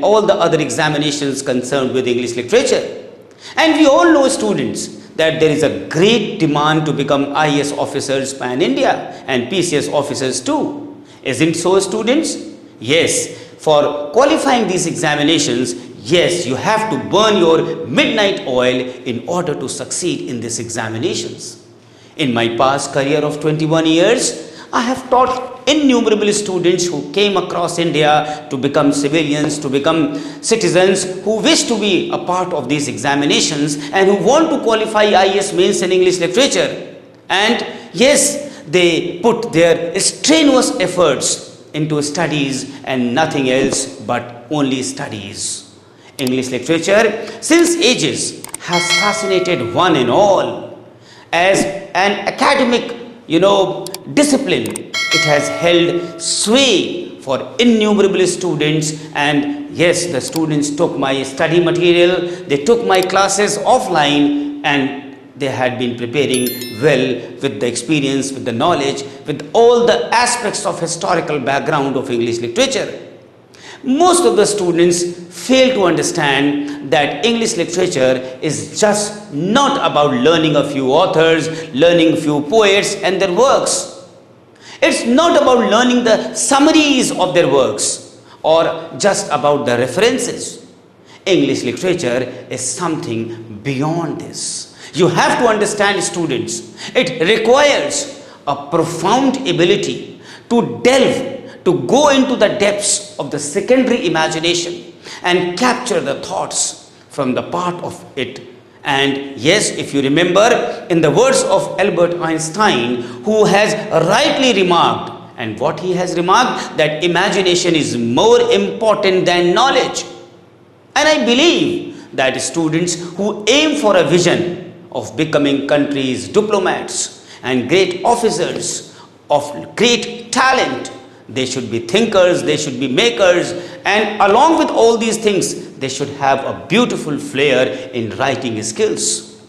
all the other examinations concerned with English literature. And we all know, students, that there is a great demand to become IAS officers pan-India and PCS officers too. Isn't so, students? Yes, for qualifying these examinations, yes, you have to burn your midnight oil in order to succeed in these examinations. In my past career of 21 years, I have taught innumerable students who came across India to become civilians, to become citizens who wish to be a part of these examinations and who want to qualify IAS mains in English literature. And yes, they put their strenuous efforts into studies and nothing else but only studies. English literature, since ages, has fascinated one and all. As an academic, discipline, it has held sway for innumerable students. And yes, the students took my study material, they took my classes offline, and they had been preparing well with the experience, with the knowledge, with all the aspects of historical background of English literature. Most of the students fail to understand that English literature is just not about learning a few authors, learning a few poets and their works. It's not about learning the summaries of their works or just about the references. English literature is something beyond this. You have to understand, students, it requires a profound ability to delve, to go into the depths of the secondary imagination and capture the thoughts from the part of it. And yes, if you remember, in the words of Albert Einstein, who has rightly remarked, and what he has remarked, that imagination is more important than knowledge. And I believe that students who aim for a vision of becoming countries' diplomats and great officers of great talent, they should be thinkers, they should be makers, and along with all these things, they should have a beautiful flair in writing skills.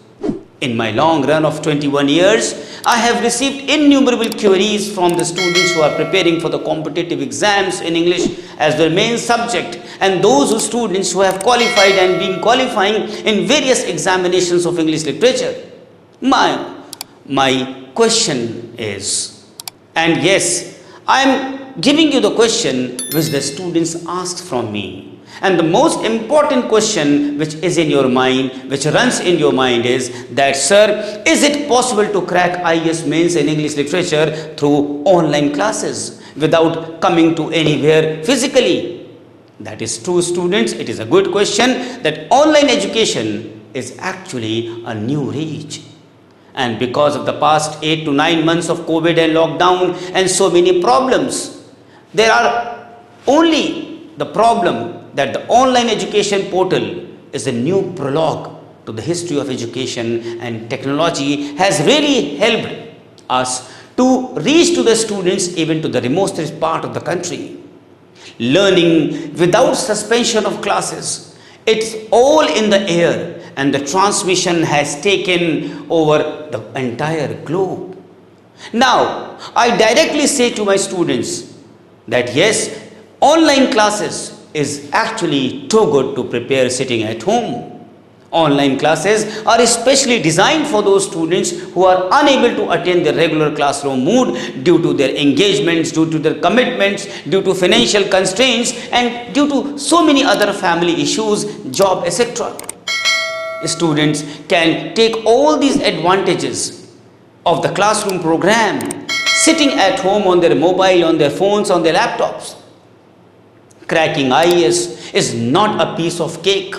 In my long run of 21 years, I have received innumerable queries from the students who are preparing for the competitive exams in English as their main subject, and those students who have qualified and been qualifying in various examinations of English literature. My question is, and yes, I am giving you the question which the students asked from me. And the most important question which is in your mind, which runs in your mind is that, sir, is it possible to crack IAS mains in English literature through online classes without coming to anywhere physically? That is true, students. It is a good question that online education is actually a new reach. And because of the past 8 to 9 months of COVID and lockdown and so many problems, there are only the problem that the online education portal is a new prologue to the history of education, and technology has really helped us to reach to the students even to the remotest part of the country. Learning without suspension of classes, it's all in the air, and the transmission has taken over the entire globe. Now, I directly say to my students that yes, online classes is actually too good to prepare sitting at home. Online classes are especially designed for those students who are unable to attend their regular classroom mood due to their engagements, due to their commitments, due to financial constraints, and due to so many other family issues, job, etc. Students can take all these advantages of the classroom program sitting at home on their mobile, on their phones, on their laptops. Cracking IAS is not a piece of cake,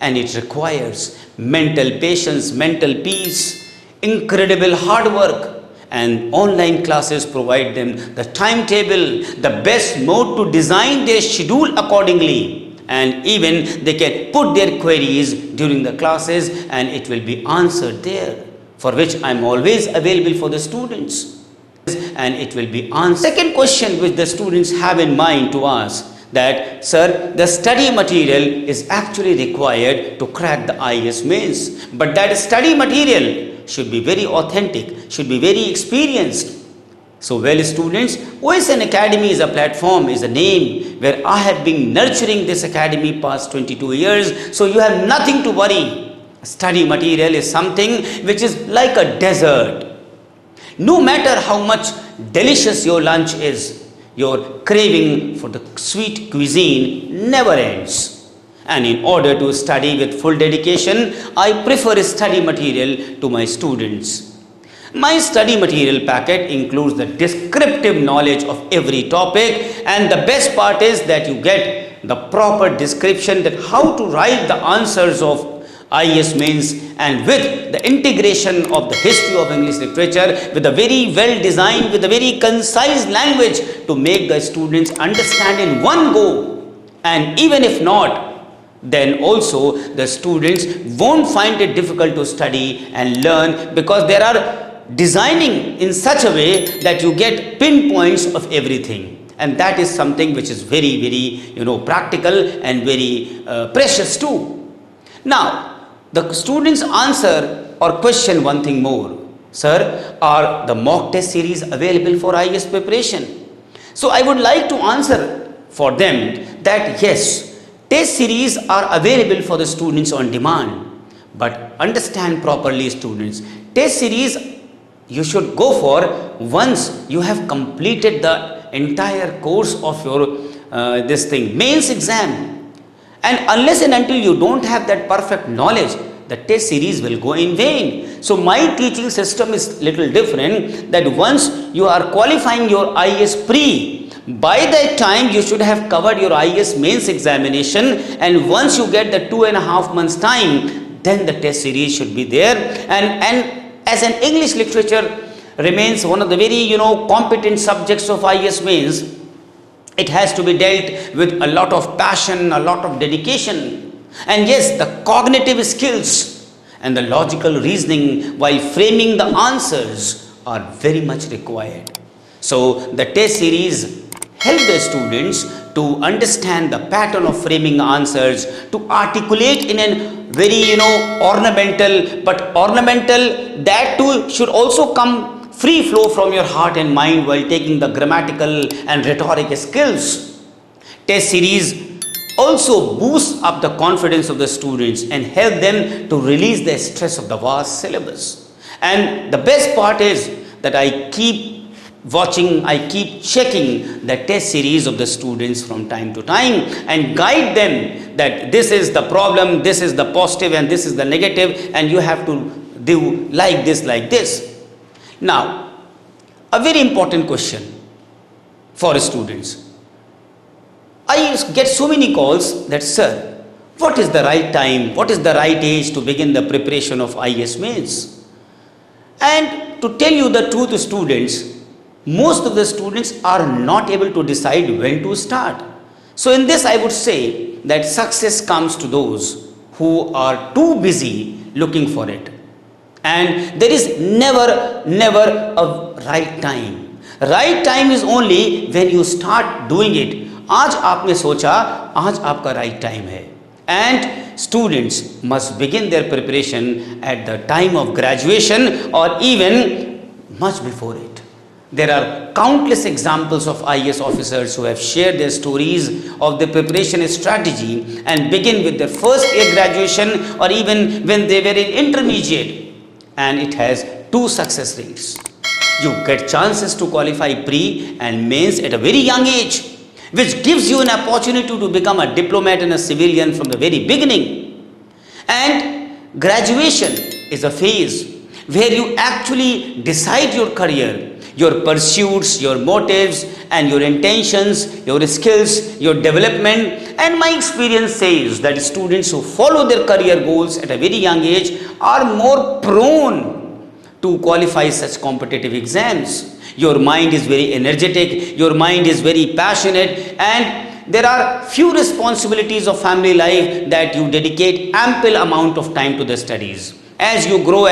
and it requires mental patience, mental peace, incredible hard work, and online classes provide them the timetable, the best mode to design their schedule accordingly, and even they can put their queries during the classes and it will be answered there, for which I am always available for the students, and it will be answered. Second question which the students have in mind to ask, that, sir, the study material is actually required to crack the IAS mains, but that study material should be very authentic, should be very experienced. So, well, students, OSN Academy is a platform, is a name where I have been nurturing this academy past 22 years. So, you have nothing to worry. Study material is something which is like a desert. No matter how much delicious your lunch is, your craving for the sweet cuisine never ends. And in order to study with full dedication, I prefer study material to my students. My study material packet includes the descriptive knowledge of every topic, and the best part is that you get the proper description that how to write the answers of IES mains, and with the integration of the history of English literature with a very well designed, with a very concise language to make the students understand in one go. And even if not, then also the students won't find it difficult to study and learn, because there are designing in such a way that you get pinpoints of everything, and that is something which is very practical and very precious too. Now the students answer or question one thing more: sir, are the mock test series available for IES preparation? So I would like to answer for them that yes, test series are available for the students on demand, but understand properly, students, test series you should go for once you have completed the entire course of your mains exam. And unless and until you don't have that perfect knowledge, the test series will go in vain. So my teaching system is little different, that once you are qualifying your IES pre, by that time you should have covered your IES mains examination, and once you get the 2.5 months time, then the test series should be there. And as an English literature remains one of the very competent subjects of IES mains, it has to be dealt with a lot of passion, a lot of dedication, and yes, the cognitive skills and the logical reasoning while framing the answers are very much required. So the test series help the students to understand the pattern of framing answers, to articulate in a very ornamental, but ornamental that too should also come free flow from your heart and mind while taking the grammatical and rhetoric skills. Test series also boosts up the confidence of the students and help them to release the stress of the vast syllabus. And the best part is that I keep watching, I keep checking the test series of the students from time to time and guide them that this is the problem, this is the positive, and this is the negative, and you have to do like this. Now, a very important question for students. I get so many calls that, sir, what is the right time, what is the right age to begin the preparation of IES mains? And to tell you the truth, students, most of the students are not able to decide when to start. So in this I would say that success comes to those who are too busy looking for it. And there is never a right time. Right time is only when you start doing it. आज आपने सोचा, आज आपका right time है. And students must begin their preparation at the time of graduation or even much before it. There are countless examples of IES officers who have shared their stories of their preparation strategy and begin with their first year graduation or even when they were in intermediate, and it has 2 success rates. You get chances to qualify pre and mains at a very young age, which gives you an opportunity to become a diplomat and a civilian from the very beginning. And graduation is a phase where you actually decide your career, your pursuits, your motives, and your intentions, your skills, your development. And my experience says that students who follow their career goals at a very young age are more prone to qualify such competitive exams. Your mind is very energetic, your mind is very passionate, and there are few responsibilities of family life that you dedicate ample amount of time to the studies. As you grow,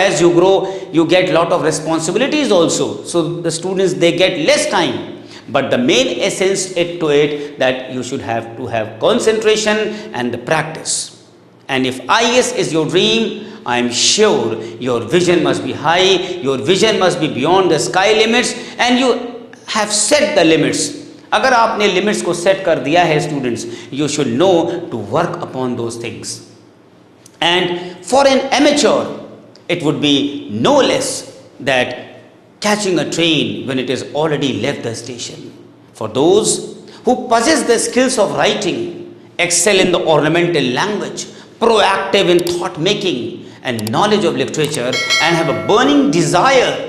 you get lot of responsibilities also. So the students, they get less time. But the main essence to it that you should have to have concentration and the practice. And if IES is your dream, I am sure your vision must be high, your vision must be beyond the sky limits, and you have set the limits. अगर आपने limits को set कर दिया है students, you should know to work upon those things. And for an amateur, it would be no less that catching a train when it is already left the station. For those who possess the skills of writing, excel in the ornamental language, proactive in thought making and knowledge of literature, and have a burning desire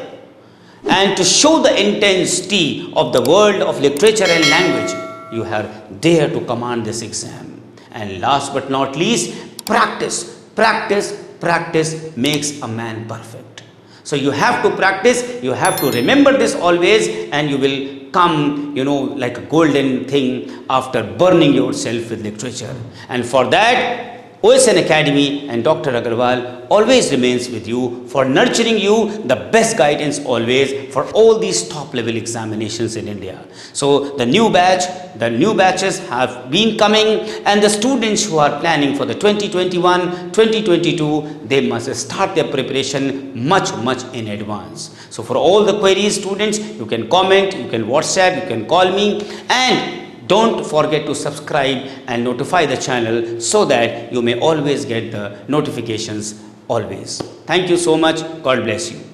and to show the intensity of the world of literature and language, you have dare to command this exam. And last but not least, practice. Practice makes a man perfect. So you have to practice, you have to remember this always, and you will come, like a golden thing after burning yourself with literature. And for that, OSN Academy and Dr. Agarwal always remains with you for nurturing you the best guidance always for all these top level examinations in India. So the new batches have been coming, and the students who are planning for the 2021, 2022, they must start their preparation much in advance. So for all the queries, students, you can comment, you can WhatsApp, you can call me, and don't forget to subscribe and notify the channel so that you may always get the notifications always. Thank you so much. God bless you.